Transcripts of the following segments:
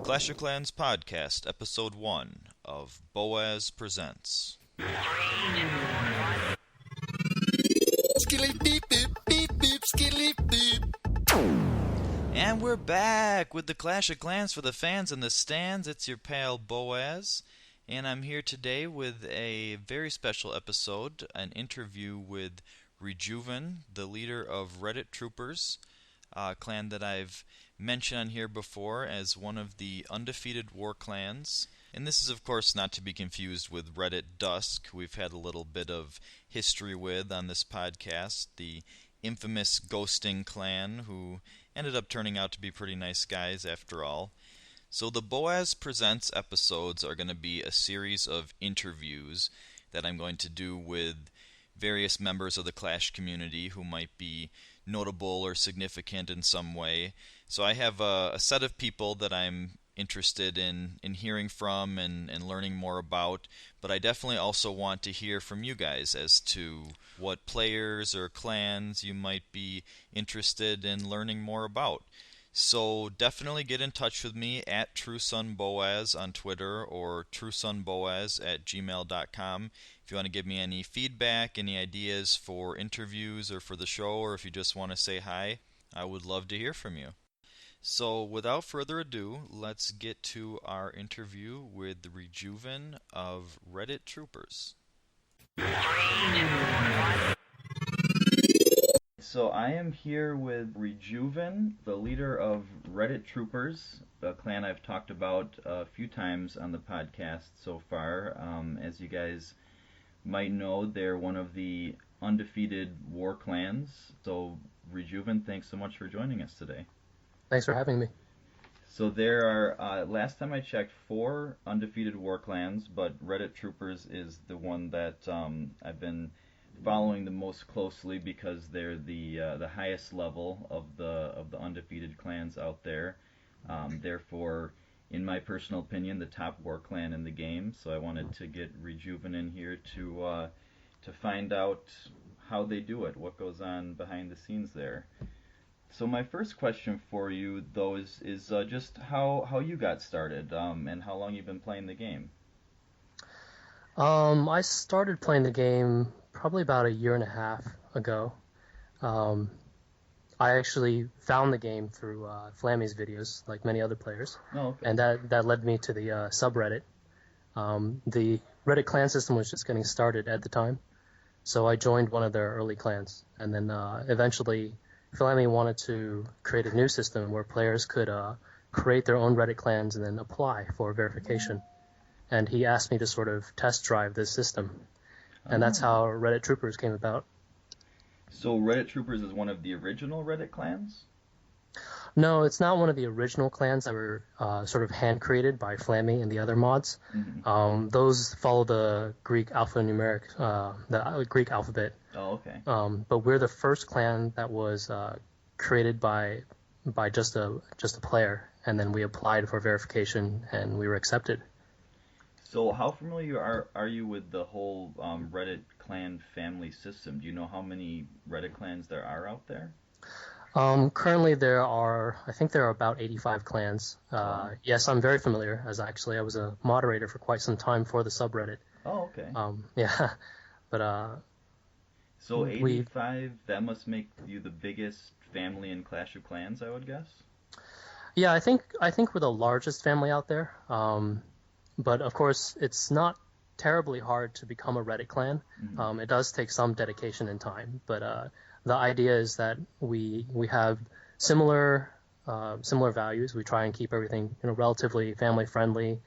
Clash of Clans Podcast, Episode 1 of Boaz Presents. And we're back with the Clash of Clans for the fans in the stands. It's your pal Boaz, and I'm here today with a very special episode, an interview with Rejuvyn, the leader of Reddit Troopers, a clan that I've mentioned on here before as one of the undefeated war clans. And this is, of course, not to be confused with Reddit Dusk, who we've had a little bit of history with on this podcast, the infamous ghosting clan, who ended up turning out to be pretty nice guys after all. So the Boaz Presents episodes are going to be a series of interviews that I'm going to do with various members of the Clash community who might be notable or significant in some way. So I have a set of people that I'm interested in hearing from and learning more about, but I definitely also want to hear from you guys as to what players or clans you might be interested in learning more about. So definitely get in touch with me at TrueSonBoaz on Twitter or TrueSonBoaz@gmail.com if you want to give me any feedback, any ideas for interviews or for the show, or if you just want to say hi. I would love to hear from you. So without further ado, let's get to our interview with the Rejuvyn of Reddit Troopers. So I am here with Rejuvyn, the leader of Reddit Troopers, a clan I've talked about a few times on the podcast so far. As you guys might know, they're one of the undefeated war clans. So Rejuvyn, thanks so much for joining us today. Thanks for having me. So there are, last time I checked, 4 undefeated war clans, but Reddit Troopers is the one that I've been following the most closely because they're the highest level of the undefeated clans out there. Therefore, in my personal opinion, the top war clan in the game. So I wanted to get Rejuvyn in here to find out how they do it, what goes on behind the scenes there. So my first question for you, though, is just how you got started and how long you've been playing the game. I started playing the game probably about a year and a half ago. I actually found the game through Flammy's videos, like many other players. Oh, okay. And that led me to the subreddit. The Reddit clan system was just getting started at the time, so I joined one of their early clans. And then eventually Flammy wanted to create a new system where players could create their own Reddit clans and then apply for verification. And he asked me to sort of test drive this system. And that's how Reddit Troopers came about. So Reddit Troopers is one of the original Reddit clans? No, it's not one of the original clans that were sort of hand-created by Flammy and the other mods. Mm-hmm. Those follow the Greek alphabet. Oh, okay. But we're the first clan that was created by just a player, and then we applied for verification, and we were accepted. So how familiar are you with the whole Reddit clan family system? Do you know how many Reddit clans there are out there? Currently there are about 85 clans. Yes, I'm very familiar, as actually I was a moderator for quite some time for the subreddit. Oh, okay. Yeah, but so 85, that must make you the biggest family in Clash of Clans, I would guess? Yeah, I think we're the largest family out there. But of course, it's not terribly hard to become a Reddit clan. Mm-hmm. It does take some dedication and time, but the idea is that we have similar values. We try and keep everything relatively family friendly,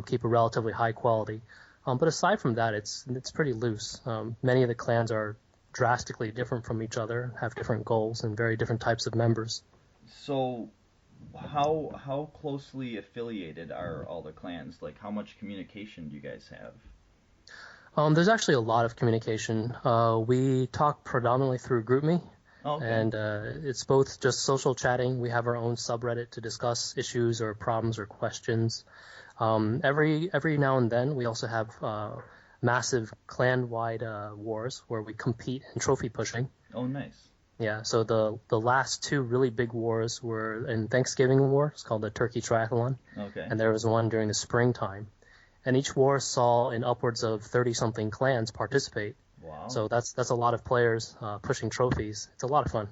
keep a relatively high quality. But aside from that, it's pretty loose. Many of the clans are drastically different from each other, have different goals and very different types of members. So how closely affiliated are all the clans? Like, how much communication do you guys have? There's actually a lot of communication. We talk predominantly through GroupMe, and it's both just social chatting. We have our own subreddit to discuss issues or problems or questions. Every now and then, we also have massive clan-wide wars where we compete in trophy pushing. Oh, nice. Yeah, so the last two really big wars were in Thanksgiving War. It's called the Turkey Triathlon, Okay. and there was one during the springtime. And each war saw in upwards of 30-something clans participate. Wow. So that's a lot of players pushing trophies. It's a lot of fun.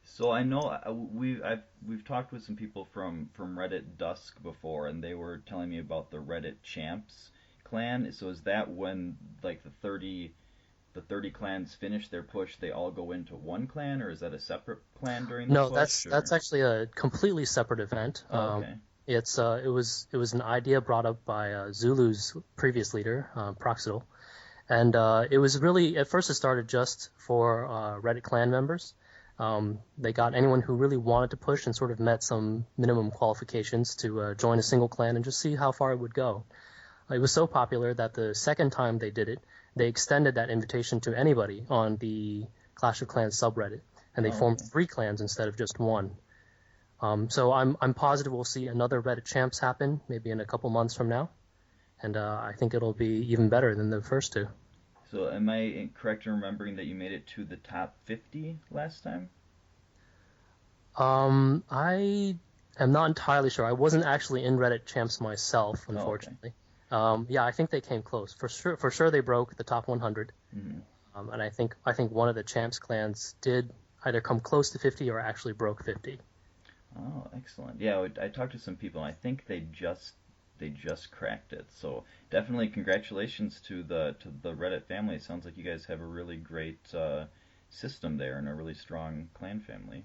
So I know we've talked with some people from Reddit Dusk before, and they were telling me about the Reddit Champs clan. So is that when like the 30 clans finish their push, they all go into one clan, or is that a separate clan during the No, push? that's Or actually a completely separate event. oh, okay. It was an idea brought up by Zulu's previous leader, Proxidal, and it was really at first it started just for Reddit clan members. They got anyone who really wanted to push and sort of met some minimum qualifications to join a single clan and just see how far it would go. It was so popular that the second time they did it, they extended that invitation to anybody on the Clash of Clans subreddit, and they Oh, formed okay. 3 clans instead of just one. So I'm positive we'll see another Reddit Champs happen maybe in a couple months from now, and I think it'll be even better than the first two. So am I correct in remembering that you made it to the top 50 last time? I am not entirely sure. I wasn't actually in Reddit Champs myself, Oh, okay. unfortunately. Yeah, I think they came close. For sure, they broke the top 100. Hmm. And I think one of the Champs clans did either come close to 50 or actually broke 50. Oh, excellent. Yeah, I talked to some people, and I think they just cracked it. So definitely congratulations to the Reddit family. It sounds like you guys have a really great system there and a really strong clan family.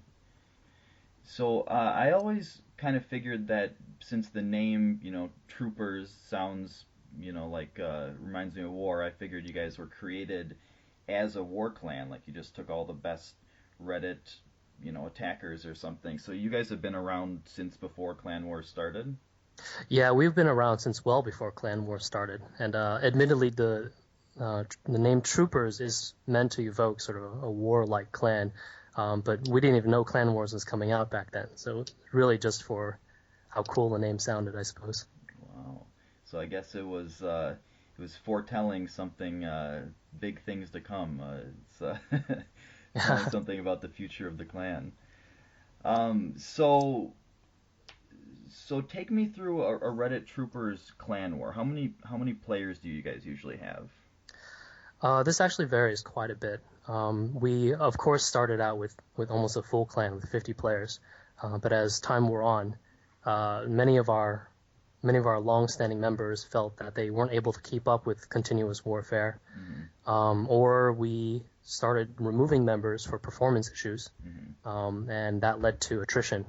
So I always kind of figured that since the name, Troopers sounds, like reminds me of war, I figured you guys were created as a war clan, like you just took all the best Reddit, attackers or something. So you guys have been around since before Clan Wars started? Yeah, we've been around since well before Clan Wars started, and admittedly, the name Troopers is meant to evoke sort of a warlike clan, but we didn't even know Clan Wars was coming out back then, so really just for how cool the name sounded, I suppose. Wow. So I guess it was foretelling something big things to come. It's telling something about the future of the clan. So take me through a Reddit Troopers clan war. How many players do you guys usually have? This actually varies quite a bit. We, of course, started out with almost a full clan with 50 players, but as time wore on, many of our long-standing members felt that they weren't able to keep up with continuous warfare, Hmm. or we started removing members for performance issues, Hmm. and that led to attrition.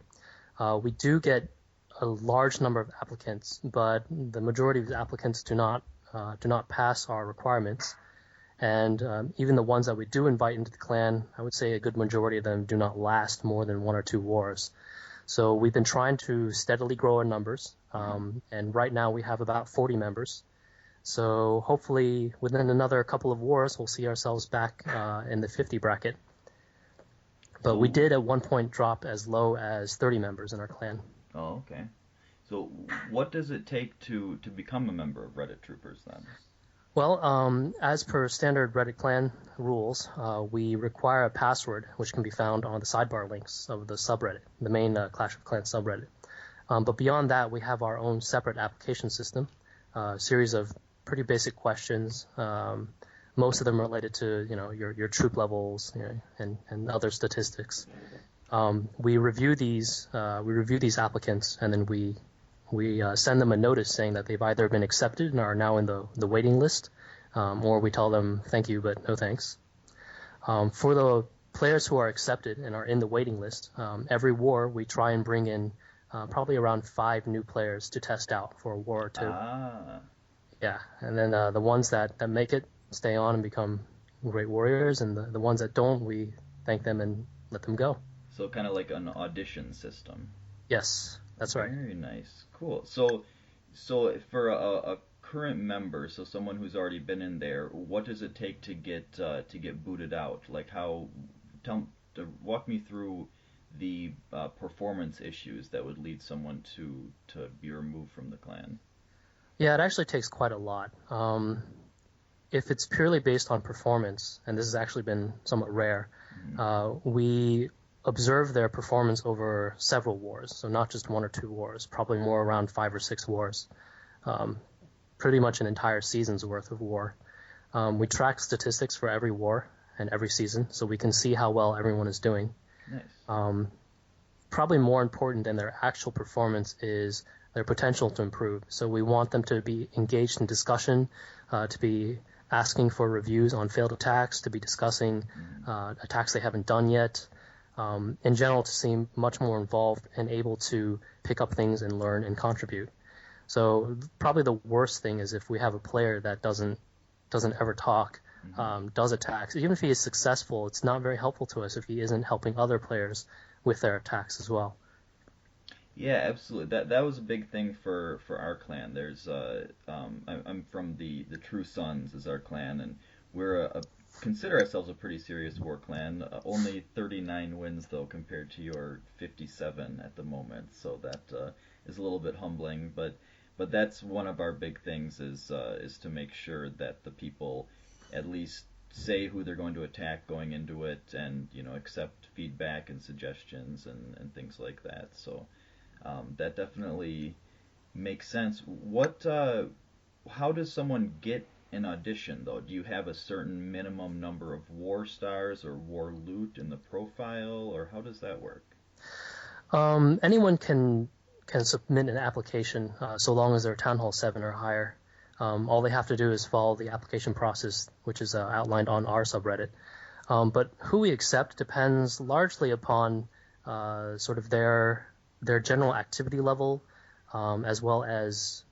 We do get a large number of applicants, but the majority of the applicants do not pass our requirements. And even the ones that we do invite into the clan, I would say a good majority of them do not last more than 1 or 2 wars. So we've been trying to steadily grow our numbers, and right now we have about 40 members. So hopefully within another couple of wars, we'll see ourselves back in the 50 bracket. But we So, did at one point drop as low as 30 members in our clan. oh, okay. So what does it take to become a member of Reddit Troopers then? Well, as per standard Reddit clan rules, we require a password, which can be found on the sidebar links of the subreddit, the main Clash of Clans subreddit. But beyond that, we have our own separate application system, a series of pretty basic questions. Most of them related to your troop levels, and other statistics. We review these applicants, and then we send them a notice saying that they've either been accepted and are now in the waiting list, or we tell them thank you but no thanks. For the players who are accepted and are in the waiting list, every war we try and bring in probably around 5 new players to test out for a war or two. Ah, Yeah, and then the ones that make it stay on and become great warriors, and the ones that don't, we thank them and let them go. so kind of like an audition system. Yes, that's right. Very nice. Cool. So for a current member, so someone who's already been in there, what does it take to get booted out? Like how walk me through the performance issues that would lead someone to be removed from the clan. Yeah, it actually takes quite a lot. if it's purely based on performance, and this has actually been somewhat rare, we observe their performance over several wars, so not just one or two wars, probably more around 5 or 6 wars, pretty much an entire season's worth of war. We track statistics for every war and every season, so we can see how well everyone is doing. Nice. Probably more important than their actual performance is their potential to improve. So we want them to be engaged in discussion, to be asking for reviews on failed attacks, to be discussing attacks they haven't done yet. In general, to seem much more involved and able to pick up things and learn and contribute. So probably the worst thing is if we have a player that doesn't ever talk, does attacks. Even if he is successful, it's not very helpful to us if he isn't helping other players with their attacks as well. Yeah, absolutely. That was a big thing for our clan. There's I'm from the True Sons is our clan, and we're consider ourselves a pretty serious war clan. Only 39 wins though compared to your 57 at the moment, so that is a little bit humbling. But that's one of our big things is to make sure that the people at least say who they're going to attack going into it, and accept feedback and suggestions and things like that. So that definitely makes sense. How does someone get an audition though? Do you have a certain minimum number of war stars or war loot in the profile, or how does that work? Anyone can submit an application so long as they're Town Hall 7 or higher. All they have to do is follow the application process, which is outlined on our subreddit. But who we accept depends largely upon sort of their general activity level, as well as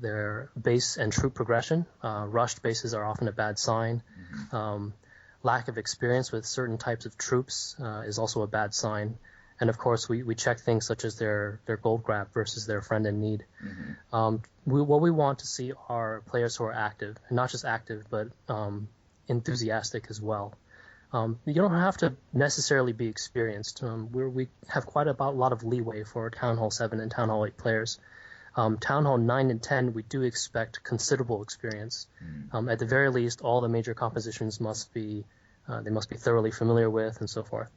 their base and troop progression. Rushed bases are often a bad sign. Lack of experience with certain types of troops is also a bad sign. And of course, we check things such as their gold grab versus their friend in need. What we want to see are players who are active, and not just active, but enthusiastic as well. You don't have to necessarily be experienced. We have quite a lot of leeway for Town Hall 7 and Town Hall 8 players. Town Hall 9 and 10, we do expect considerable experience. At the very least, all the major compositions must be thoroughly familiar with, and so forth.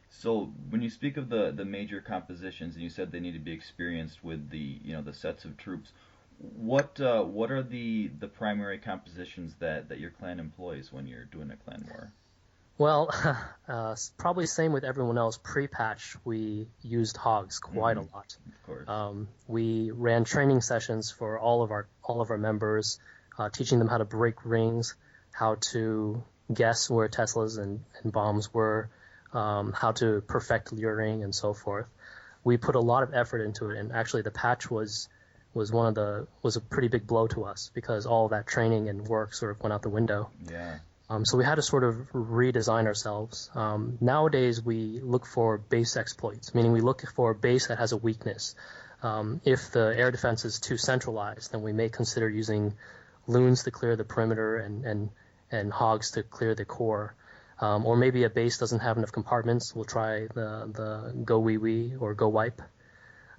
So when you speak of the major compositions, and you said they need to be experienced with the sets of troops, what are the primary compositions that your clan employs when you're doing a clan war? Well, probably same with everyone else. Pre-patch, we used hogs quite a lot. Of course. We ran training sessions for all of our members, teaching them how to break rings, how to guess where Teslas and bombs were, how to perfect luring, and so forth. We put a lot of effort into it, and actually the patch was a pretty big blow to us because all of that training and work sort of went out the window. Yeah. So we had to sort of redesign ourselves. Nowadays, we look for base exploits, meaning we look for a base that has a weakness. If the air defense is too centralized, then we may consider using loons to clear the perimeter and hogs to clear the core. Or maybe a base doesn't have enough compartments. We'll try the go wee wee or go wipe.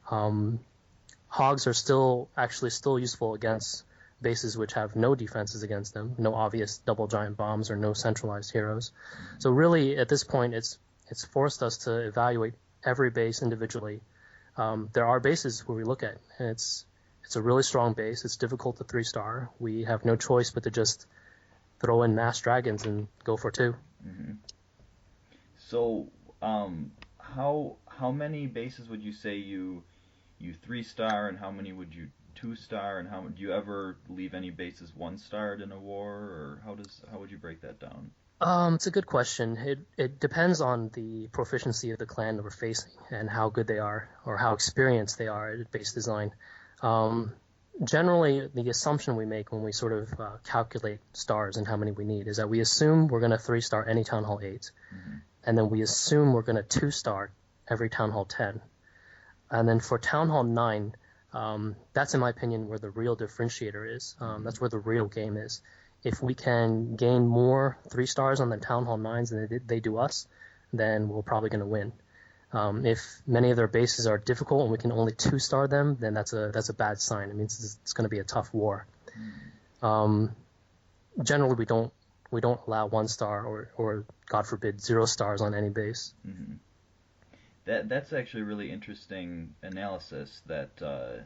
Hogs are still useful against bases which have no defenses against them, no obvious double giant bombs or no centralized heroes. So really, at this point, it's forced us to evaluate every base individually. There are bases where we look at, and it's a really strong base. It's difficult to 3-star. We have no choice but to just throw in mass dragons and go for 2. So, how many bases would you say you 3-star, and how many would you 2-star, and do you ever leave any bases 1-starred in a war, or how would you break that down? It's a good question. It depends on the proficiency of the clan that we're facing and how good they are or how experienced they are at base design. Generally, the assumption we make when we sort of calculate stars and how many we need is that we assume we're going to 3-star any Town Hall 8, and then we assume we're going to 2-star every Town Hall 10. And then for Town Hall 9, that's, in my opinion, where the real differentiator is. That's where the real game is. If we can gain more 3-stars on the Town Hall 9s than they do us, then we're probably going to win. If many of their bases are difficult and we can only 2-star them, then that's a bad sign. It means it's going to be a tough war. generally we don't allow 1 star or God forbid 0 stars on any base. Hmm. That's actually a really interesting analysis that the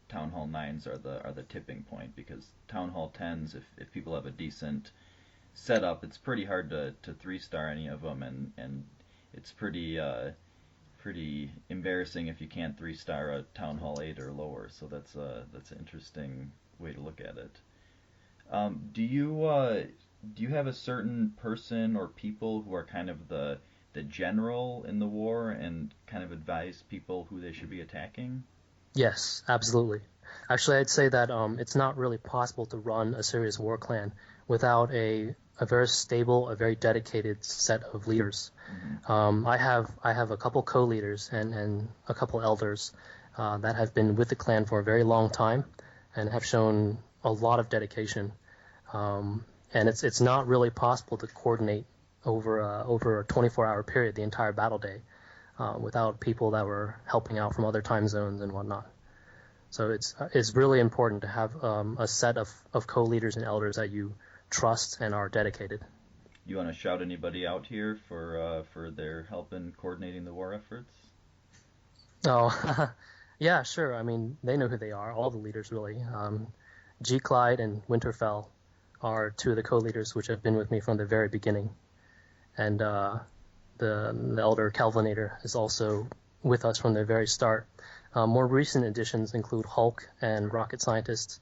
Town Hall 9s are the tipping point, because Town Hall 10s, if people have a decent setup, it's pretty hard to 3-star any of them, and it's pretty embarrassing if you can't 3-star a Town Hall 8 or lower. So that's an interesting way to look at it. Do you have a certain person or people who are kind of the general in the war and kind of advise people who they should be attacking? Yes, absolutely. Actually, I'd say that it's not really possible to run a serious war clan without a very stable, a very dedicated set of leaders. Hmm. I have a couple co-leaders and a couple elders that have been with the clan for a very long time and have shown a lot of dedication. And it's not really possible to coordinate over a 24-hour period, the entire battle day, without people that were helping out from other time zones and whatnot. So it's really important to have a set of co-leaders and elders that you trust and are dedicated. You want to shout anybody out here for their help in coordinating the war efforts? Oh, yeah, sure. I mean, they know who they are. All the leaders really. G. Clyde and Winterfell are two of the co-leaders which have been with me from the very beginning, and the elder Calvinator is also with us from the very start. More recent additions include Hulk and Rocket Scientist.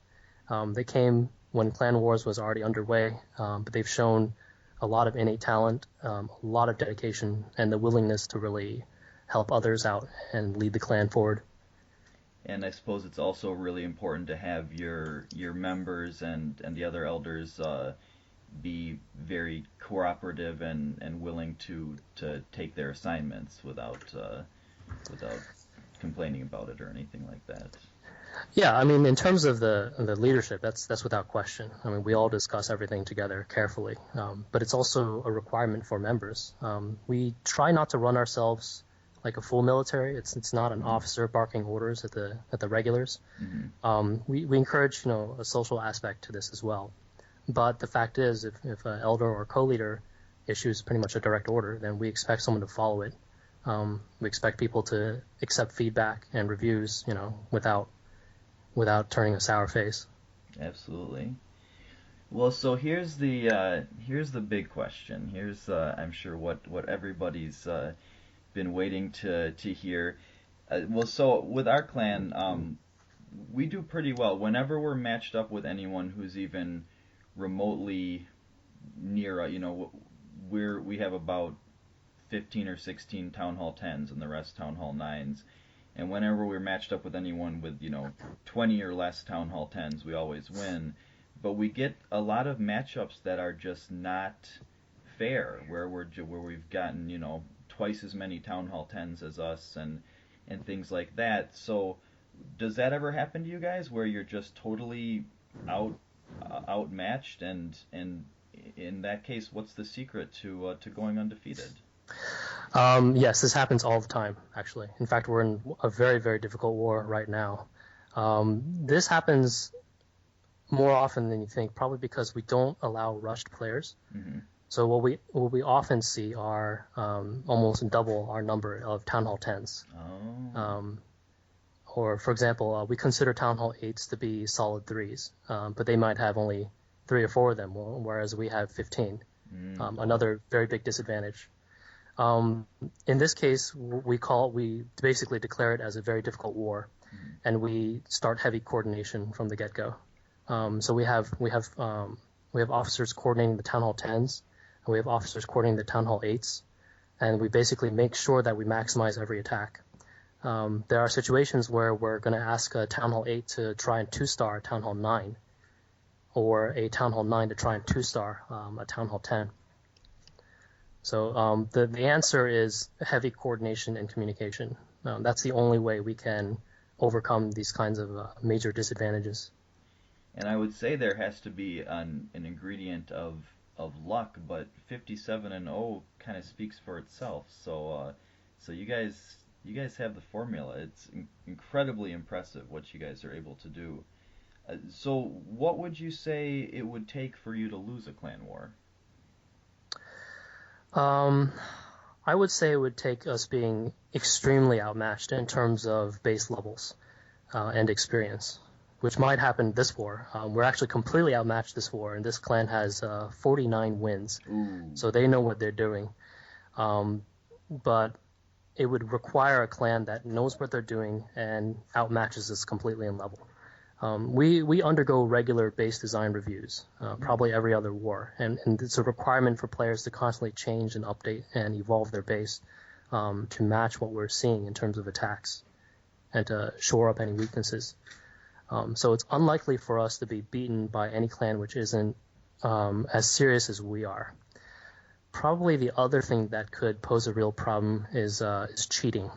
They came when Clan Wars was already underway, but they've shown a lot of innate talent, a lot of dedication, and the willingness to really help others out and lead the clan forward. And I suppose it's also really important to have your members and the other elders be very cooperative and willing to take their assignments without complaining about it or anything like that. Yeah, I mean, in terms of the leadership, that's without question. I mean, we all discuss everything together carefully, but it's also a requirement for members. We try not to run ourselves like a full military. It's not an officer barking orders at the regulars. Mm-hmm. We encourage a social aspect to this as well. But the fact is, if an elder or co-leader issues pretty much a direct order, then we expect someone to follow it. We expect people to accept feedback and reviews, without turning a sour face. Absolutely. Well, so here's the big question. Here's I'm sure what everybody's been waiting to hear. Well, so with our clan, we do pretty well whenever we're matched up with anyone who's even remotely near. We have about 15 or 16 Town Hall 10s and the rest Town Hall 9s. And whenever we're matched up with anyone with 20 or less Town Hall 10s, we always win. But we get a lot of matchups that are just not fair, where we've gotten twice as many Town Hall 10s as us and things like that. So does that ever happen to you guys, where you're just totally outmatched? And in that case, what's the secret to going undefeated? Yes, this happens all the time, actually. In fact, we're in a very, very difficult war right now. This happens more often than you think, probably because we don't allow rushed players. Mm-hmm. So what we often see are almost double our number of Town Hall 10s. Oh. Or, for example, we consider Town Hall 8s to be solid 3s, but they might have only 3 or 4 of them, whereas we have 15. Another very big disadvantage. In this case, we basically declare it as a very difficult war, and we start heavy coordination from the get-go. So we have officers coordinating the Town Hall 10s, and we have officers coordinating the Town Hall 8s, and we basically make sure that we maximize every attack. There are situations where we're going to ask a Town Hall 8 to try and 2-star a Town Hall 9, or a Town Hall 9 to try and 2-star a Town Hall 10. So the answer is heavy coordination and communication. That's the only way we can overcome these kinds of major disadvantages. And I would say there has to be an ingredient of luck, but 57-0 kind of speaks for itself. So you guys have the formula. It's incredibly impressive what you guys are able to do. So what would you say it would take for you to lose a clan war? Um, I would say it would take us being extremely outmatched in terms of base levels and experience, which might happen this war. We're actually completely outmatched this war, and this clan has 49 wins, Ooh. so they know what they're doing. Um, but it would require a clan that knows what they're doing and outmatches us completely in level. We undergo regular base design reviews, probably every other war, and it's a requirement for players to constantly change and update and evolve their base to match what we're seeing in terms of attacks and to shore up any weaknesses. So it's unlikely for us to be beaten by any clan which isn't as serious as we are. Probably the other thing that could pose a real problem is cheating.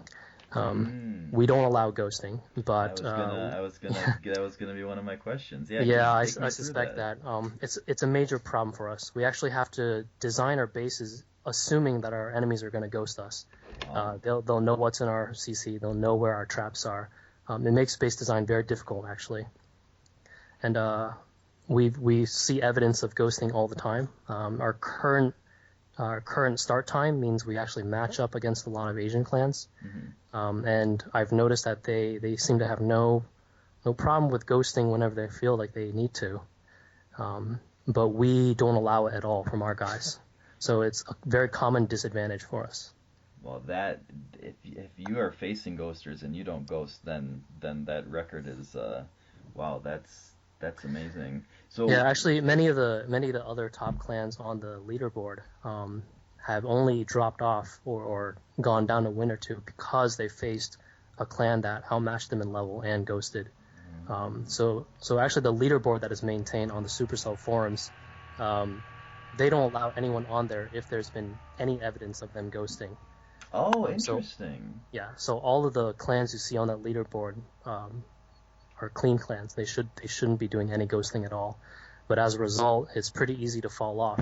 We don't allow ghosting, but that was gonna be one of my questions. Yeah, yeah, take I me through suspect that. that it's a major problem for us. We actually have to design our bases assuming that our enemies are going to ghost us. Oh, They'll know what's in our CC. They'll know where our traps are. It makes base design very difficult, actually. And we see evidence of ghosting all the time. Our current start time means we actually match up against a lot of Asian clans. hmm. And I've noticed that they seem to have no problem with ghosting whenever they feel like they need to. But we don't allow it at all from our guys. So it's a very common disadvantage for us. Well, that if you are facing ghosters and you don't ghost, then that record is wow, that's amazing. Yeah, So actually, many of the other top clans on the leaderboard have only dropped off or gone down a win or two because they faced a clan that outmatched them in level and ghosted. So actually, the leaderboard that is maintained on the Supercell forums, um, they don't allow anyone on there if there's been any evidence of them ghosting. oh, So interesting. yeah, so all of the clans you see on that leaderboard are clean clans. They shouldn't be doing any ghosting at all. But as a result, it's pretty easy to fall off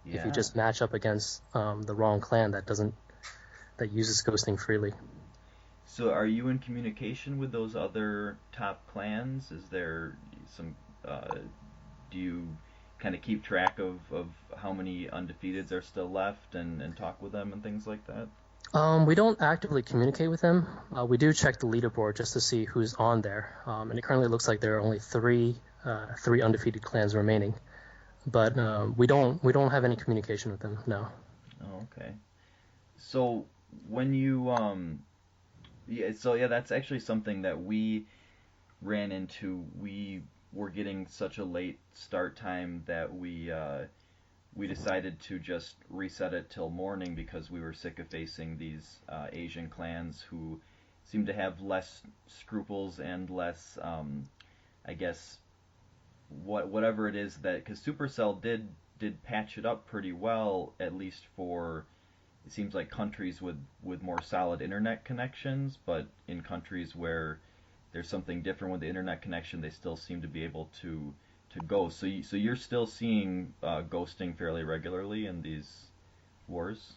if you Yeah. just match up against the wrong clan that uses ghosting freely. So are you in communication with those other top clans? Is there some do you kind of keep track of how many undefeateds are still left and talk with them and things like that? We don't actively communicate with them. We do check the leaderboard just to see who's on there, and it currently looks like there are only three undefeated clans remaining. But we don't have any communication with them. No. Oh, okay. So when you yeah, so yeah, that's actually something that we ran into. We were getting such a late start time that we decided to just reset it till morning because we were sick of facing these Asian clans who seem to have less scruples and less, I guess, whatever it is that because Supercell did patch it up pretty well, at least for it seems like countries with more solid internet connections, but in countries where there's something different with the internet connection, they still seem to be able to ghost. So you're still seeing ghosting fairly regularly in these wars.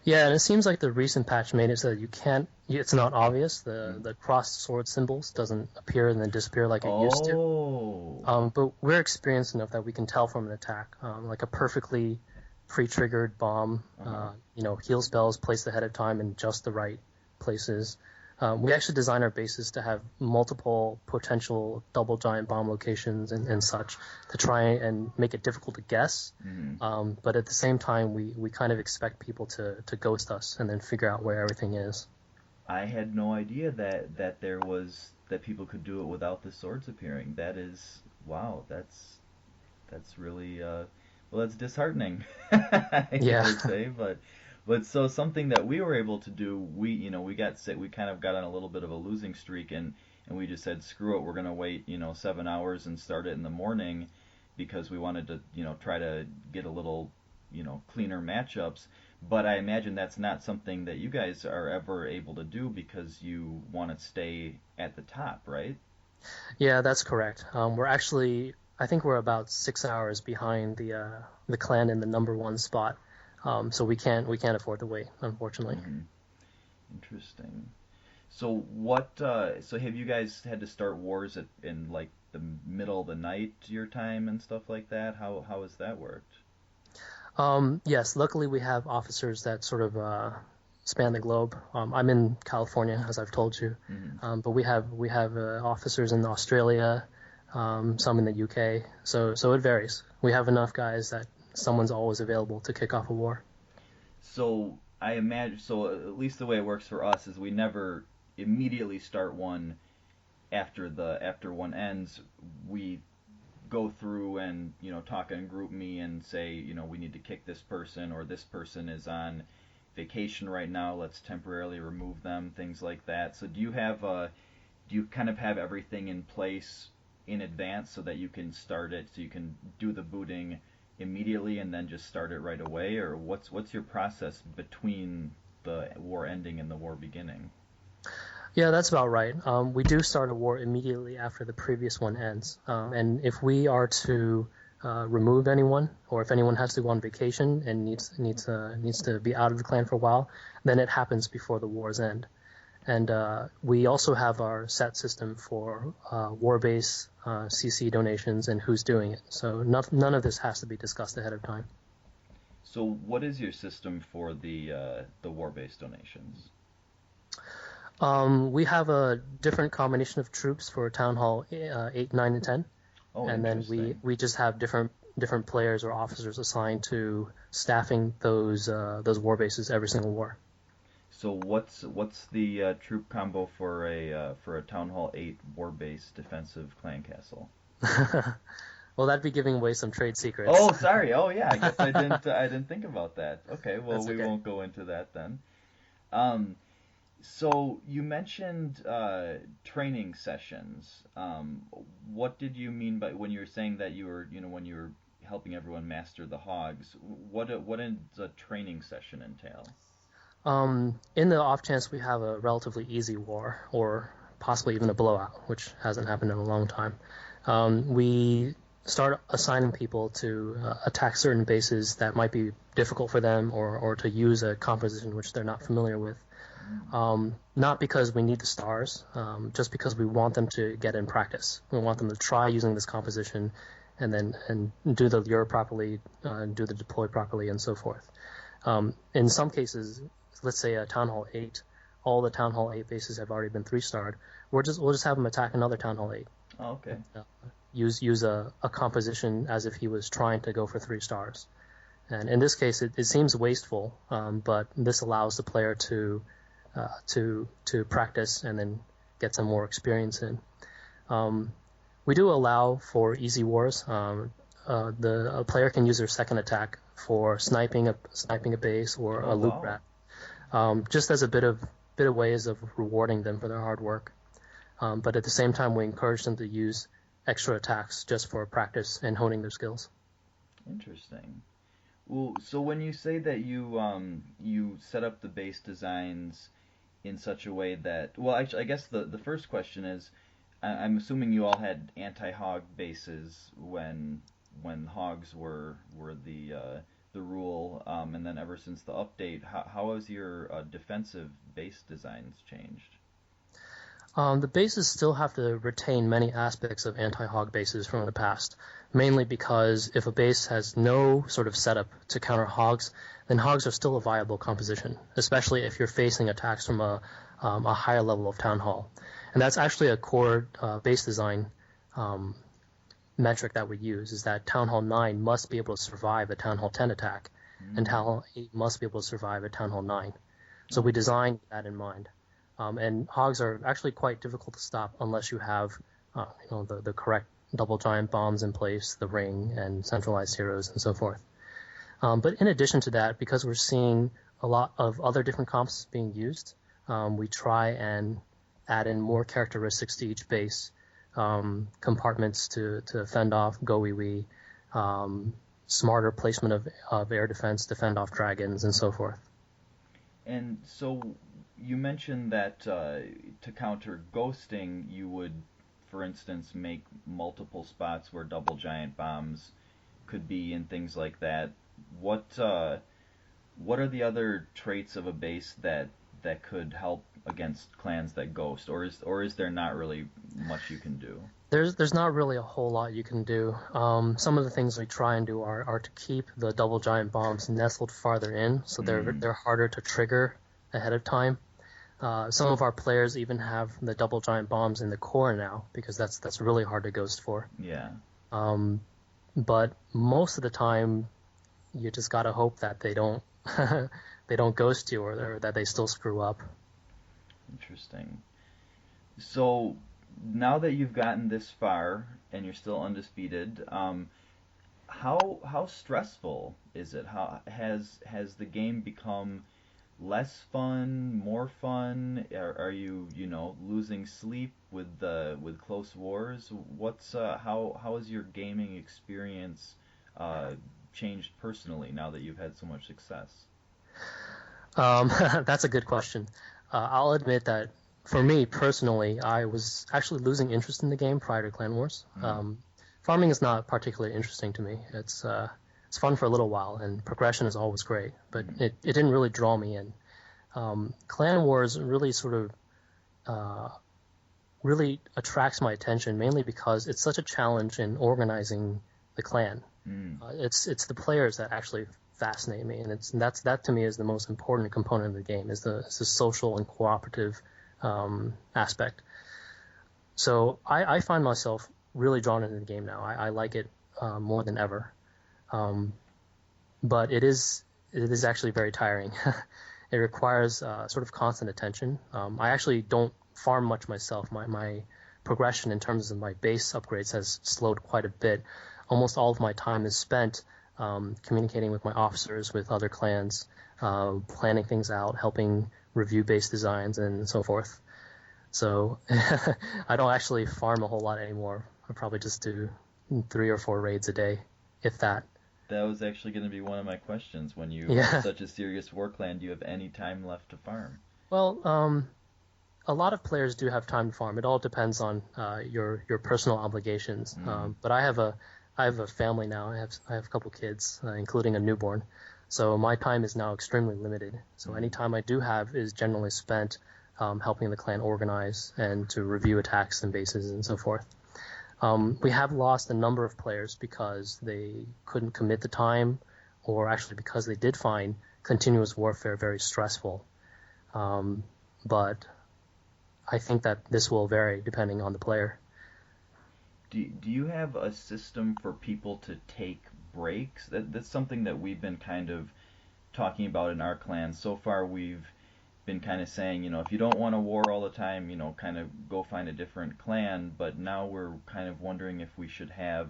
Yeah, and it seems like the recent patch made it so that you can't. It's not obvious. The Mm. the crossed sword symbols doesn't appear and then disappear like it used to. Oh. But we're experienced enough that we can tell from an attack, like a perfectly pre-triggered bomb. Uh-huh. Heal spells placed ahead of time in just the right places. We actually design our bases to have multiple potential double giant bomb locations and such to try and make it difficult to guess. Mm. But at the same time, we kind of expect people to ghost us and then figure out where everything is. I had no idea that there was that people could do it without the swords appearing. That is wow. That's really well. That's disheartening. I Yeah. would say, but so something that we were able to do. We got sick. We kind of got on a little bit of a losing streak, and we just said screw it. We're gonna wait 7 hours and start it in the morning because we wanted to try to get a little cleaner matchups. But I imagine that's not something that you guys are ever able to do because you want to stay at the top, right? Yeah, that's correct. I think we're about 6 hours behind the clan in the number one spot. So we can't afford to wait, unfortunately. Hmm. Interesting. So what? So have you guys had to start wars in like the middle of the night your time and stuff like that? How has that worked? Yes, luckily we have officers that sort of span the globe. I'm in California, as I've told you, Mm-hmm. but we have officers in Australia, some in the UK. So it varies. We have enough guys that someone's always available to kick off a war. So I imagine, so at least the way it works for us is we never immediately start one after one ends. We go through and talk and group me and say we need to kick this person, or this person is on vacation right now, let's temporarily remove them, things like that. So do you kind of have everything in place in advance so that you can start it, so you can do the booting immediately and then just start it right away, or what's your process between the war ending and the war beginning? Yeah, that's about right. We do start a war immediately after the previous one ends. And if we are to remove anyone, or if anyone has to go on vacation and needs to be out of the clan for a while, then it happens before the war's end. And we also have our set system for war base CC donations and who's doing it. So none of this has to be discussed ahead of time. So what is your system for the war-based donations? We have a different combination of troops for Town Hall 8, 9, and 10. Oh, And then we, interesting. we just have different players or officers assigned to staffing those war bases every single war. So what's the troop combo for a Town Hall 8 war-based defensive clan castle? Well, that'd be giving away some trade secrets. Oh, sorry. Oh, yeah. I guess I didn't think about that. Okay, well That's we okay. won't go into that then. Um, so you mentioned training sessions. What did you mean by when you were saying that you were, when you were helping everyone master the hogs? What does a training session entail? In the off chance we have a relatively easy war, or possibly even a blowout, which hasn't happened in a long time, we start assigning people to attack certain bases that might be difficult for them, or to use a composition which they're not familiar with. Not because we need the stars, just because we want them to get in practice. We want them to try using this composition and do the lure properly, do the deploy properly, and so forth. In some cases, let's say a Town Hall 8, all the Town Hall 8 bases have already been 3-starred. We'll just have him attack another Town Hall 8. Oh, okay. Use a composition as if he was trying to go for 3 stars. And in this case, it seems wasteful, but this allows the player to practice and then get some more experience in. We do allow for easy wars. A player can use their second attack for sniping a base or Oh, a loot wow. rat, just as a bit of ways of rewarding them for their hard work. But at the same time, we encourage them to use extra attacks just for practice and honing their skills. Interesting. Well, so when you say that you set up the base designs in such a way that, well, actually, I guess the first question is, I'm assuming you all had anti-hog bases when hogs were the rule, and then ever since the update, how has your defensive base designs changed? The bases still have to retain many aspects of anti-hog bases from the past, mainly because if a base has no sort of setup to counter hogs, then hogs are still a viable composition, especially if you're facing attacks from a higher level of town hall. And that's actually a core base design metric that we use, is that Town Hall 9 must be able to survive a Town Hall 10 attack, and Town Hall 8 must be able to survive a Town Hall 9. So we designed that in mind. And hogs are actually quite difficult to stop unless you have the correct double giant bombs in place, the ring, and centralized heroes, and so forth. But in addition to that, because we're seeing a lot of other different comps being used, we try and add in more characteristics to each base, compartments to fend off GoWiWi, smarter placement of air defense to fend off dragons, and so forth. And so you mentioned that to counter ghosting, you would, for instance, make multiple spots where double giant bombs could be and things like that. What are the other traits of a base that could help against clans that ghost, or is there not really much you can do? There's not really a whole lot you can do. Some of the things we try and do are to keep the double giant bombs nestled farther in, so they're harder to trigger ahead of time. Some of our players even have the double giant bombs in the core now, because that's really hard to ghost for. Yeah. But most of the time, you just gotta hope that they don't they don't ghost you, or that they still screw up. Interesting. So now that you've gotten this far and you're still undisputed, how stressful is it? How has the game become less fun, more fun? Are you losing sleep with close wars? What's how has your gaming experience changed personally now that you've had so much success? That's a good question. I'll admit that for me personally, I was actually losing interest in the game prior to Clan Wars. Farming is not particularly interesting to me. It's fun for a little while, and progression is always great, but it didn't really draw me in. Clan Wars really really attracts my attention, mainly because it's such a challenge in organizing the clan. It's the players that actually fascinate me, and that to me is the most important component of the game, is the social and cooperative aspect. So I find myself really drawn into the game now. I like it more than ever, but it is actually very tiring. It requires sort of constant attention. I actually don't farm much myself. My progression in terms of my base upgrades has slowed quite a bit. Almost all of my time is spent communicating with my officers, with other clans, planning things out, helping review base designs, and so forth. So I don't actually farm a whole lot anymore. I probably just do 3 or 4 raids a day, if that. That was actually going to be one of my questions. When you have such a serious war clan, do you have any time left to farm? Well, a lot of players do have time to farm. It all depends on your personal obligations. But I have a family now. I have a couple kids, including a newborn. So my time is now extremely limited. So any time I do have is generally spent helping the clan organize and to review attacks and bases and so forth. We have lost a number of players because they couldn't commit the time, or actually because they did find continuous warfare very stressful. But I think that this will vary depending on the player. Do you have a system for people to take breaks? That's something that we've been kind of talking about in our clan. So far we've been kind of saying, if you don't want to war all the time, kind of go find a different clan. But now we're kind of wondering if we should have,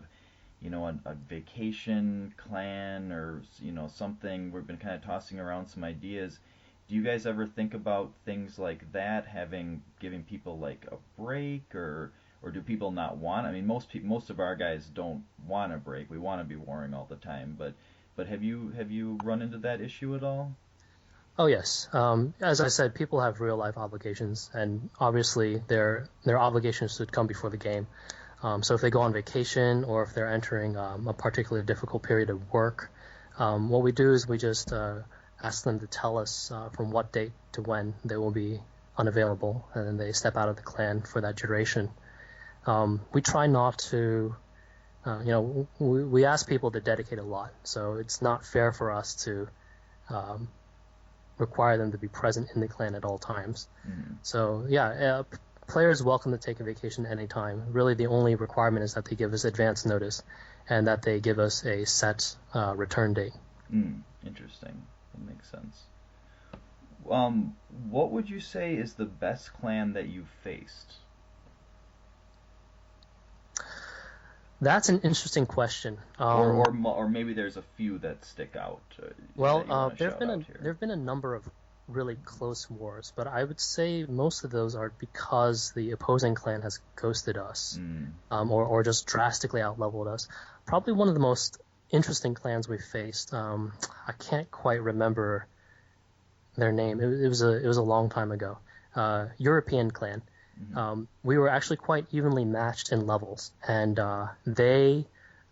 a vacation clan, or, something. We've been kind of tossing around some ideas. Do you guys ever think about things like that, giving people like a break, or do people not want? I mean, most of our guys don't want a break. We want to be warring all the time. But have you run into that issue at all? Oh yes. As I said, people have real life obligations, and obviously their obligations should come before the game. So if they go on vacation, or if they're entering a particularly difficult period of work, what we do is we just ask them to tell us from what date to when they will be unavailable, and then they step out of the clan for that duration. We try not to, we ask people to dedicate a lot, so it's not fair for us to require them to be present in the clan at all times. So yeah, players welcome to take a vacation anytime. Really, the only requirement is that they give us advance notice, and that they give us a set return date. Interesting. That makes sense. What would you say is the best clan that you've faced? That's an interesting question. Or maybe there's a few that stick out. There've been a number of really close wars, but I would say most of those are because the opposing clan has ghosted us, or just drastically outleveled us. Probably one of the most interesting clans we faced. I can't quite remember their name. It was a long time ago. European clan. We were actually quite evenly matched in levels, and they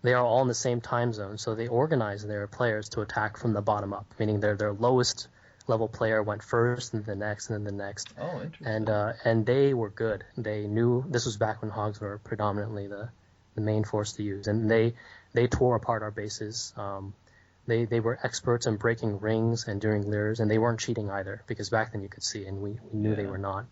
are all in the same time zone, so they organize their players to attack from the bottom up, meaning their lowest level player went first, and the next, and then the next. Oh, interesting. And they were good. They knew this was back when hogs were predominantly the main force to use, and they tore apart our bases. They were experts in breaking rings and doing lures, and they weren't cheating either, because back then you could see, and we knew they were not.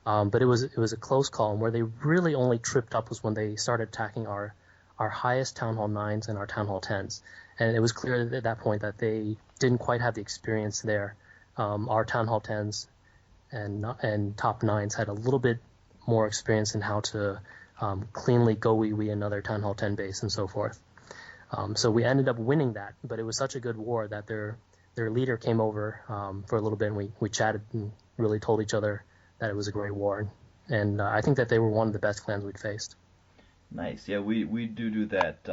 But it was a close call, and where they really only tripped up was when they started attacking our highest Town Hall 9s and our Town Hall 10s. And it was clear at that point that they didn't quite have the experience there. Our Town Hall 10s and top 9s had a little bit more experience in how to cleanly go wee another Town Hall 10 base and so forth. So we ended up winning that, but it was such a good war that their leader came over for a little bit, and we chatted and really told each other that it was a great war. And I think that they were one of the best clans we'd faced. Nice. Yeah, we do that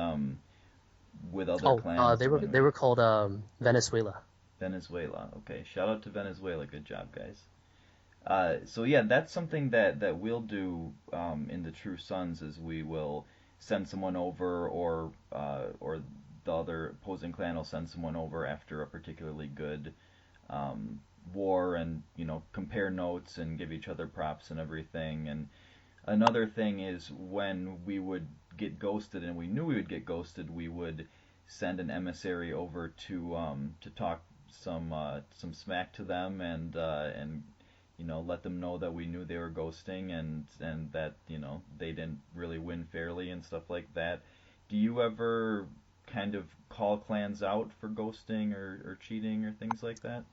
with other clans. They were called Venezuela. Venezuela. Okay. Shout out to Venezuela. Good job, guys. So yeah, that's something that we'll do in the True Sons, is we will send someone over, or the other opposing clan will send someone over after a particularly good war, and compare notes and give each other props and everything. And another thing is, when we would get ghosted, and we knew we would get ghosted, we would send an emissary over to talk some smack to them, and let them know that we knew they were ghosting, and that they didn't really win fairly and stuff like that. Do you ever kind of call clans out for ghosting or cheating or things like that?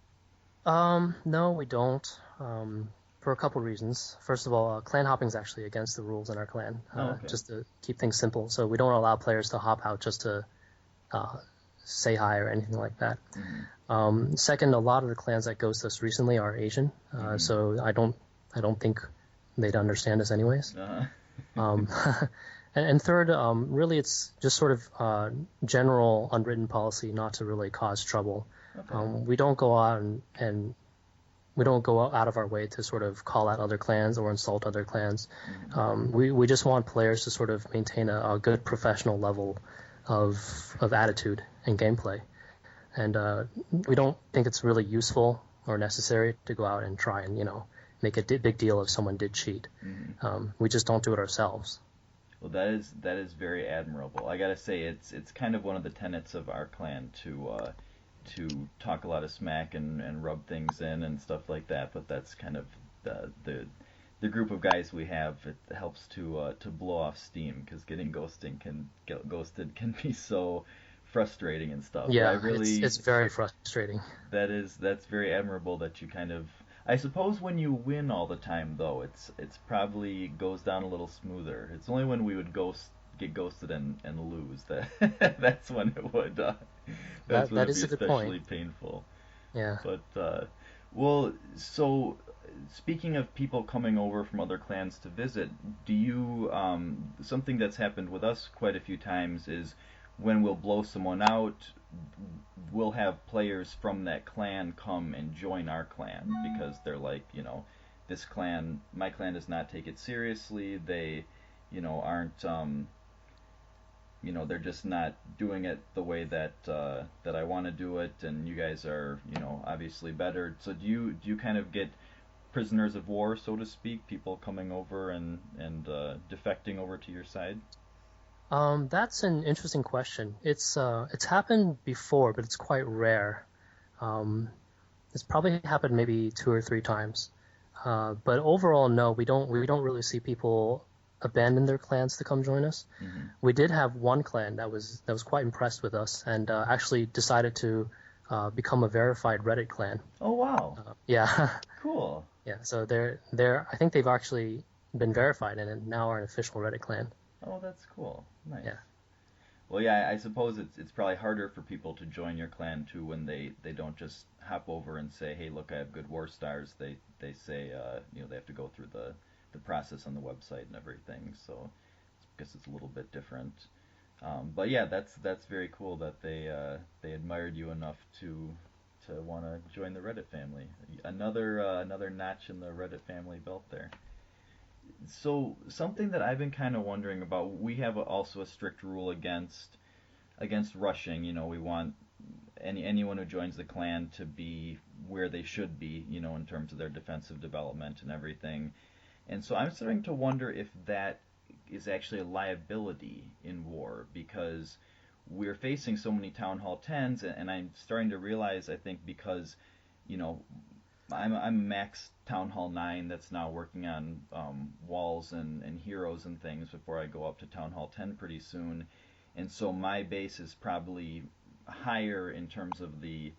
No, we don't. For a couple reasons. First of all, clan hopping is actually against the rules in our clan, Okay. just to keep things simple. So we don't allow players to hop out just to say hi or anything like that. Mm-hmm. Second, a lot of the clans that ghost us recently are Asian, so I don't think they'd understand us anyways. Uh-huh. And third, really it's just sort of general unwritten policy not to really cause trouble. Okay. We don't go out and we don't go out of our way to sort of call out other clans or insult other clans. Mm-hmm. We just want players to sort of maintain a good professional level of attitude and gameplay. And we don't think it's really useful or necessary to go out and try and, make a big deal if someone did cheat. Mm-hmm. We just don't do it ourselves. Well, that is very admirable. I gotta say, it's kind of one of the tenets of our clan to talk a lot of smack and rub things in and stuff like that. But that's kind of the group of guys we have. It helps to blow off steam, because getting ghosted can be so frustrating and stuff. Yeah, I really, it's very frustrating. that's very admirable that you kind of. I suppose when you win all the time, though, it's probably goes down a little smoother. It's only when we would get ghosted and lose that's when it would That it'd is be a good especially point. painful. Yeah. But well, so speaking of people coming over from other clans to visit, do you something that's happened with us quite a few times is when we'll blow someone out, we'll have players from that clan come and join our clan, because they're like, this clan, my clan does not take it seriously. They, aren't, they're just not doing it the way that I want to do it, and you guys are, obviously better. So do you kind of get prisoners of war, so to speak, people coming over and defecting over to your side? That's an interesting question. It's happened before, but it's quite rare. It's probably happened maybe 2 or 3 times. But overall, no, we don't really see people abandon their clans to come join us. Mm-hmm. We did have one clan that was quite impressed with us and actually decided to become a verified Reddit clan. Oh wow! Yeah, Cool. yeah. So they're I think they've actually been verified and now are an official Reddit clan. Oh, that's cool. Nice. Yeah. Well, yeah, I suppose it's probably harder for people to join your clan too when they don't just hop over and say, "Hey, look, I have good war stars." They say, they have to go through the process on the website and everything. So I guess it's a little bit different. But yeah, that's very cool that they admired you enough to want to join the Reddit family. Another notch in the Reddit family belt there. So something that I've been kind of wondering about, we have also a strict rule against rushing. We want anyone who joins the clan to be where they should be, in terms of their defensive development and everything. And so I'm starting to wonder if that is actually a liability in war, because we're facing so many Town Hall 10s, and I'm starting to realize, I think, because, you know, I'm max Town Hall 9 that's now working on walls and heroes and things before I go up to Town Hall 10 pretty soon. And so my base is probably higher in terms of the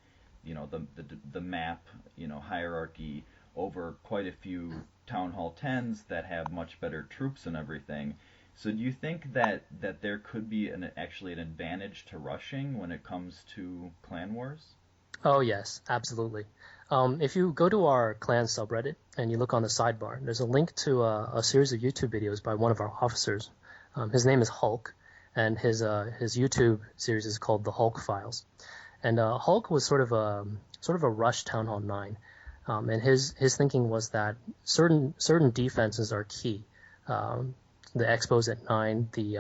map, hierarchy over quite a few Town Hall 10s that have much better troops and everything. So do you think that there could be actually an advantage to rushing when it comes to clan wars? Oh yes, absolutely. If you go to our clan subreddit and you look on the sidebar, there's a link to a series of YouTube videos by one of our officers. His name is Hulk, and his YouTube series is called The Hulk Files. And Hulk was sort of a rush Town Hall 9, and his thinking was that certain defenses are key. The Expos at 9, the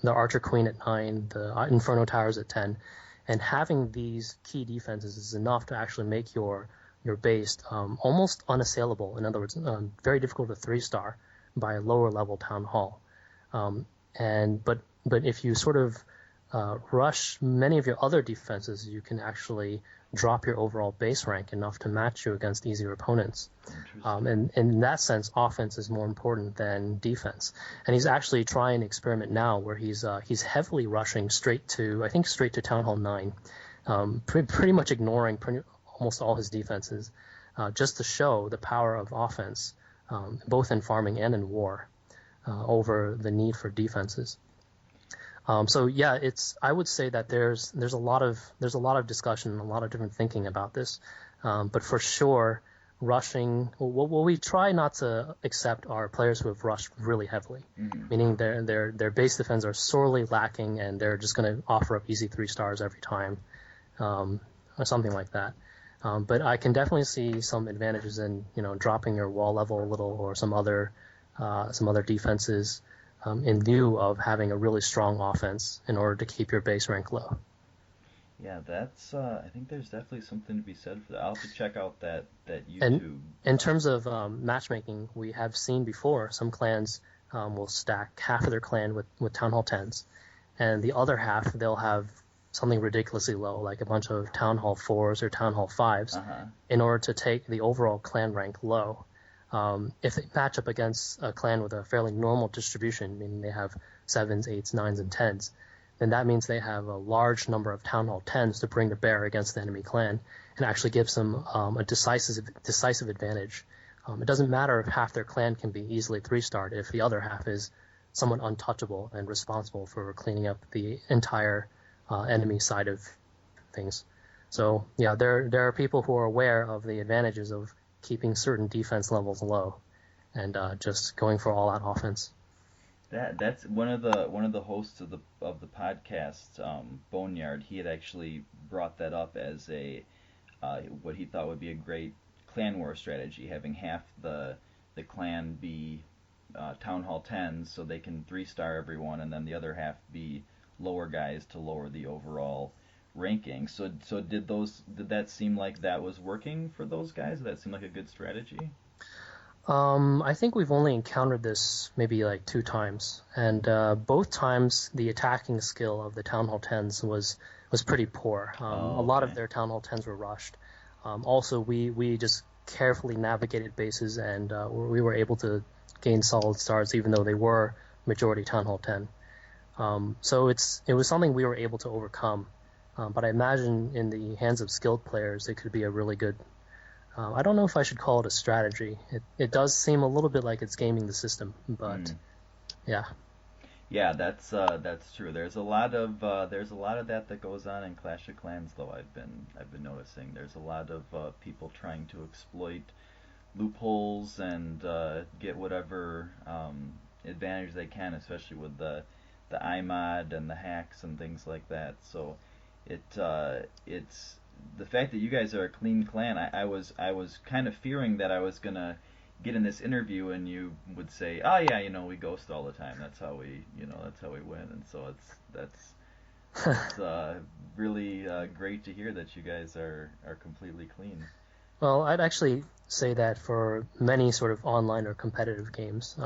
Archer Queen at 9, the Inferno Towers at 10. And having these key defenses is enough to actually make your base almost unassailable. In other words, very difficult to 3-star by a lower level Town Hall. But if you sort of rush many of your other defenses, you can actually drop your overall base rank enough to match you against easier opponents. And in that sense, offense is more important than defense. And he's actually trying an experiment now where he's heavily rushing straight to Town Hall 9, pretty much ignoring almost all his defenses, just to show the power of offense, both in farming and in war, over the need for defenses. So yeah, I would say that there's a lot of discussion and a lot of different thinking about this, but for sure, rushing. What we try not to accept are players who have rushed really heavily, meaning their base defense are sorely lacking and they're just going to offer up easy 3-stars every time, or something like that. But I can definitely see some advantages in dropping your wall level a little or some other defenses. In lieu of having a really strong offense in order to keep your base rank low. Yeah, that's. I think there's definitely something to be said for that. I'll have to check out that YouTube. And in terms of matchmaking, we have seen before some clans will stack half of their clan with Town Hall 10s, and the other half they'll have something ridiculously low, like a bunch of Town Hall 4s or Town Hall 5s, in order to take the overall clan rank low. If they match up against a clan with a fairly normal distribution, meaning they have 7s, 8s, 9s, and 10s, then that means they have a large number of Town Hall 10s to bring to bear against the enemy clan, and actually gives them a decisive advantage. It doesn't matter if half their clan can be easily 3-starred if the other half is somewhat untouchable and responsible for cleaning up the entire enemy side of things. So yeah, there are people who are aware of the advantages of keeping certain defense levels low, and just going for all-out offense. That's one of the hosts of the podcast, Boneyard. He had actually brought that up as a what he thought would be a great clan war strategy, having half the clan be Town Hall 10s so they can 3-star everyone, and then the other half be lower guys to lower the overall ranking. So did that seem like that was working for those guys? Did that seem like a good strategy? I think we've only encountered this maybe like 2 times, and both times the attacking skill of the Town Hall 10s was pretty poor. A lot of their Town Hall 10s were rushed. Also, we just carefully navigated bases, and we were able to gain solid stars even though they were majority Town Hall 10. So it was something we were able to overcome. But I imagine in the hands of skilled players, it could be a really good. I don't know if I should call it a strategy. It does seem a little bit like it's gaming the system, but yeah. Yeah, that's true. There's a lot of that goes on in Clash of Clans, though. I've been noticing there's a lot of people trying to exploit loopholes and get whatever advantage they can, especially with the iMod and the hacks and things like that. So it's the fact that you guys are a clean clan. I was kind of fearing that I was gonna get in this interview and you would say, "Oh yeah, we ghost all the time. That's how we win." And so That's really great to hear that you guys are completely clean. Well, I'd actually say that for many sort of online or competitive games,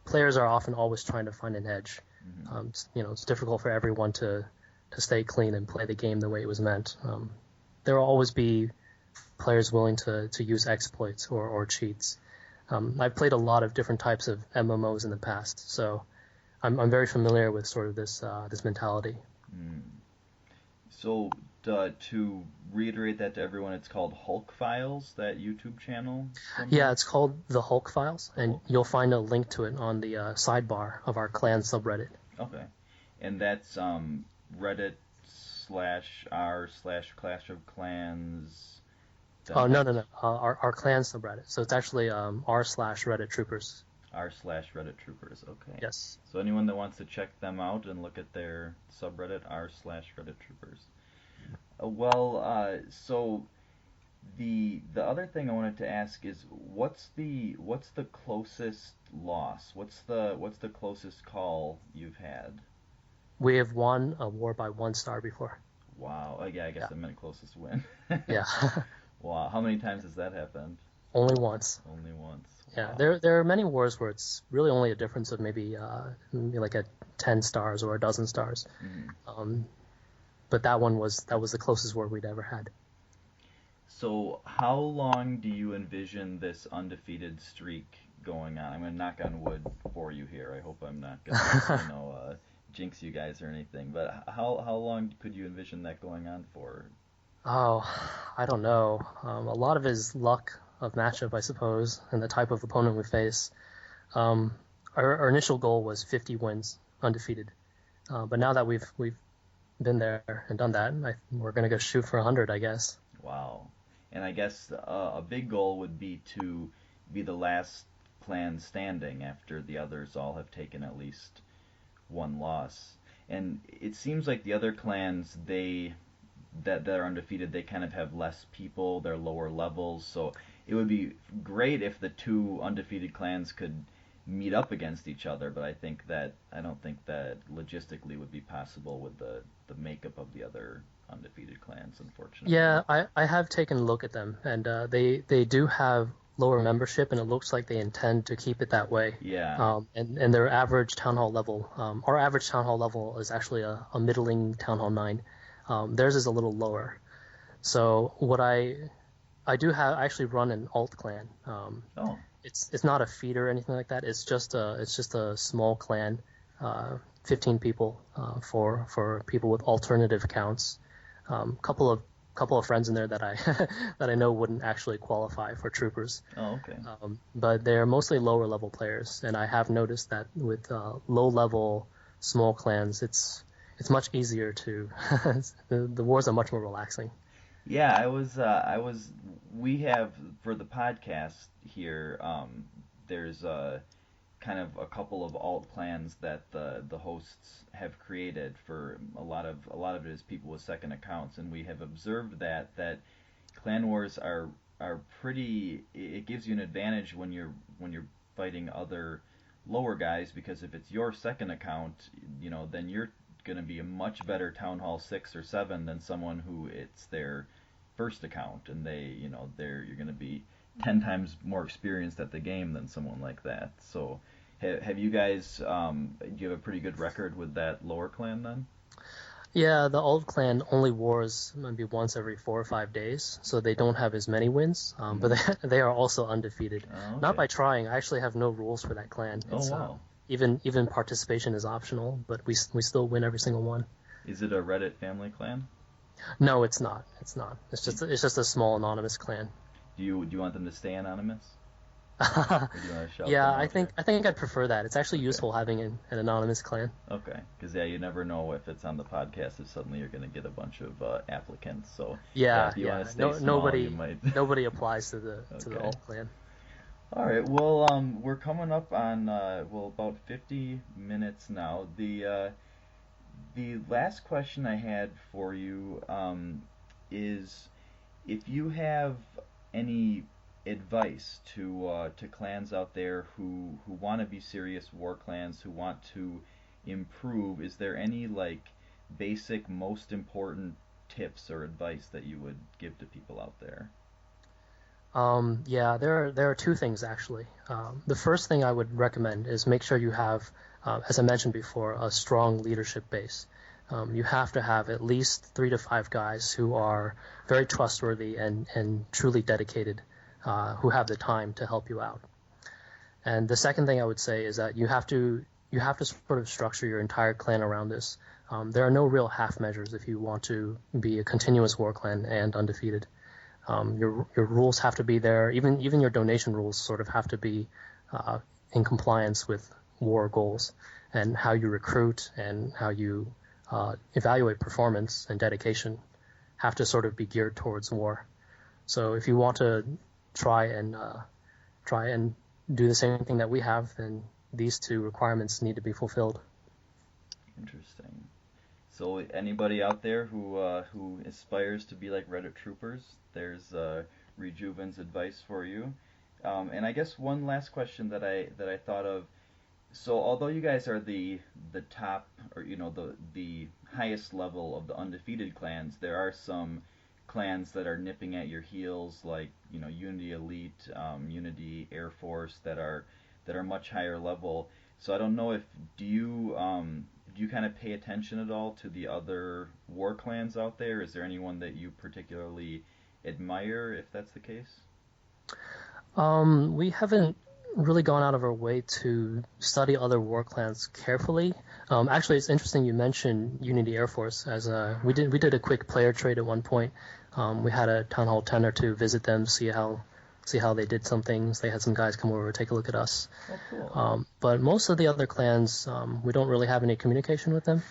players are often always trying to find an edge. Hmm. It's difficult for everyone to stay clean and play the game the way it was meant. There will always be players willing to use exploits or cheats. I've played a lot of different types of MMOs in the past, so I'm very familiar with sort of this mentality. Mm. So to reiterate that to everyone, it's called Hulk Files, that YouTube channel from Yeah, you. it's called the Hulk Files, The and Hulk. you'll find a link to it on the sidebar of our clan subreddit. Okay, and that's Reddit slash r slash Clash of Clans. Oh, Then no, net no, no. Our clan subreddit. So it's actually r/Reddit Troopers. r slash Reddit Troopers. Okay. Yes. So anyone that wants to check them out and look at their subreddit r slash Reddit Troopers. So the other thing I wanted to ask is what's the closest loss? What's the closest call you've had? We have won a war by 1 star before. Wow. Yeah, I Yeah. guess I meant closest win. Yeah. Wow. How many times has that happened? Only once. Only once. Yeah. Wow. There are many wars where it's really only a difference of maybe like a 10 stars or a dozen stars. Mhm. Um, but that was the closest war we'd ever had. So how long do you envision this undefeated streak going on? I'm gonna knock on wood for you here. I hope I'm not gonna, jinx you guys or anything. But how long could you envision that going on for? Oh, I don't know. A lot of it is luck of matchup, I suppose, and the type of opponent we face. Um, our initial goal was 50 wins, undefeated. But now that we've been there and done that, we're gonna go shoot for 100, I guess. Wow. And I guess a big goal would be to be the last clan standing after the others all have taken at least one loss. And it seems like the other clans, that are undefeated, they kind of have less people, they're lower levels. So it would be great if the two undefeated clans could meet up against each other, but I don't think that logistically would be possible with the makeup of the other undefeated clans, unfortunately. Yeah, I have taken a look at them, and they do have lower membership, and it looks like they intend to keep it that way. Yeah. And their average town hall level, our average town hall level is actually a middling town hall 9. Theirs is a little lower. So what I do have, I actually run an alt clan. Oh. It's not a feed or anything like that. It's just a small clan, 15 people for people with alternative accounts. Couple of friends in there that I that I know wouldn't actually qualify for troopers. Oh, okay. But they're mostly lower level players, and I have noticed that with low level small clans, it's much easier to the wars are much more relaxing. Yeah, we have, for the podcast here, there's kind of a couple of alt clans that the hosts have created. For a lot of it is people with second accounts, and we have observed that clan wars are pretty. It gives you an advantage when you're fighting other lower guys, because if it's your second account, then you're going to be a much better Town Hall 6 or 7 than someone who it's their first account, and you're going to be 10 times more experienced at the game than someone like that. So have you guys, do you have a pretty good record with that lower clan then? Yeah, the alt clan only wars maybe once every 4 or 5 days, so they don't have as many wins. But Hmm. they are also undefeated. Oh, Not okay. by trying. I actually have no rules for that clan. Oh, It's wow. even participation is optional, but we still win every single one. Is it a Reddit family clan? No, it's not. It's not. It's Do, just it's just a small anonymous clan. do you want them to stay anonymous, or do you want to shout Yeah, them I out think here? I think I'd prefer that. It's actually Okay. useful having an anonymous clan. Okay, because yeah, you never know if it's on the podcast if suddenly you're going to get a bunch of applicants. So yeah, Yeah, if you want yeah. to stay No, small, you nobody might. nobody applies to the Okay. alt clan. All right. Well, we're coming up on about 50 minutes now. The last question I had for you is if you have any advice to clans out there who want to be serious war clans, who want to improve. Is there any like basic, most important tips or advice that you would give to people out there? Yeah, there are two things actually. The first thing I would recommend is make sure you have, as I mentioned before, a strong leadership base. You have to have at least 3 to 5 guys who are very trustworthy and truly dedicated, who have the time to help you out. And the second thing I would say is that you have to sort of structure your entire clan around this. There are no real half measures if you want to be a continuous war clan and undefeated. Your rules have to be there. Even your donation rules sort of have to be in compliance with war goals, and how you recruit and how you evaluate performance and dedication have to sort of be geared towards war. So if you want to try and do the same thing that we have, then these two requirements need to be fulfilled. Interesting. So anybody out there who aspires to be like Reddit troopers, there's Rejuvyn's advice for you. And I guess one last question that I thought of. So although you guys are the top, or the highest level of the undefeated clans, there are some clans that are nipping at your heels, like Unity Elite, Unity Air Force, that are much higher level. So I don't know if do you kind of pay attention at all to the other war clans out there? Is there anyone that you particularly admire, if that's the case? We haven't really gone out of our way to study other war clans carefully. Actually, it's interesting you mentioned Unity Air Force, as we did a quick player trade at one point. We had a Town Hall 10 or 2 visit them, see how they did some things. They had some guys come over, take a look at us. Oh, cool. But most of the other clans, we don't really have any communication with them.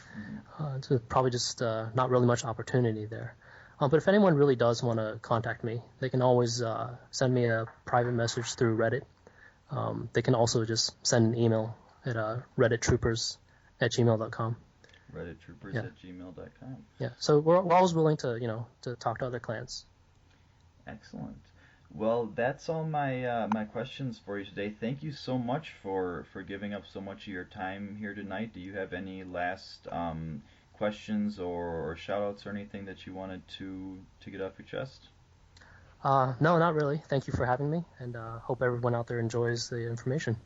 So probably just not really much opportunity there. But if anyone really does want to contact me, they can always send me a private message through Reddit. They can also just send an email at reddittroopers@gmail.com. reddittroopers@gmail.com. Yeah, so we're always willing to talk to other clans. Excellent. Well, that's all my my questions for you today. Thank you so much for giving up so much of your time here tonight. Do you have any last questions or shout-outs or anything that you wanted to get off your chest? No, not really. Thank you for having me, and hope everyone out there enjoys the information.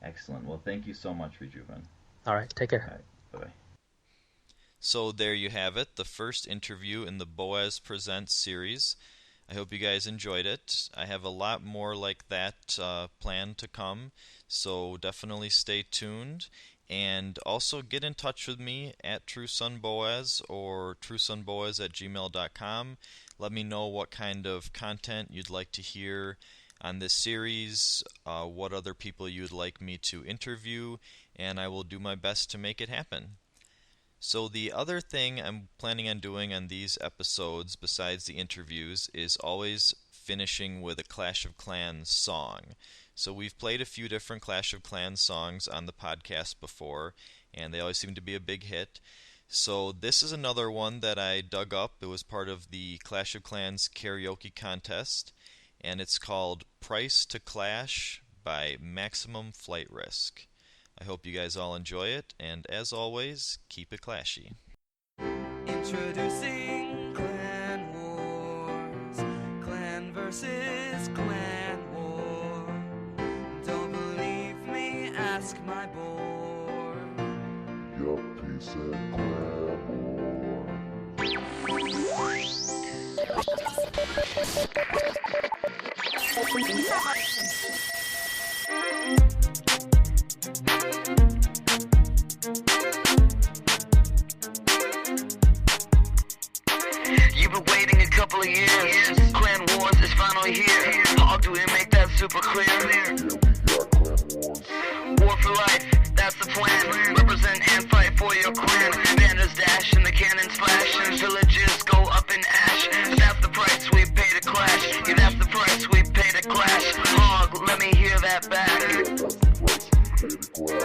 Excellent. Well, thank you so much, Rejuvyn. All right, take care. All right, bye-bye. So there you have it, the first interview in the Boaz Presents series. I hope you guys enjoyed it. I have a lot more like that planned to come, so definitely stay tuned. And also get in touch with me at TrueSonBoaz or TrueSonBoaz@gmail.com. Let me know what kind of content you'd like to hear on this series, what other people you'd like me to interview, and I will do my best to make it happen. So the other thing I'm planning on doing on these episodes, besides the interviews, is always finishing with a Clash of Clans song. So we've played a few different Clash of Clans songs on the podcast before, and they always seem to be a big hit. So this is another one that I dug up. It was part of the Clash of Clans karaoke contest, and it's called Price to Clash by Maximum Flight Risk. I hope you guys all enjoy it, and as always, keep it clashy. Introducing Clan Wars, Clan versus Clan War. Don't believe me? Ask my board. Yup, he said Clan War. You've been waiting a couple of years. Clan Wars is finally here. How do we make that super clear? Yeah, we got Clan Wars. War for life, that's the plan. Represent and fight for your clan. Banners dash and the cannons flash, and villages go up in ash. That's the price we pay to clash. Yeah, that's the price we pay to clash. Hog, let me hear that back. Yeah, that's the price we pay to clash.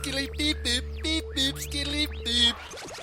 skilly beep boop, skilly beep.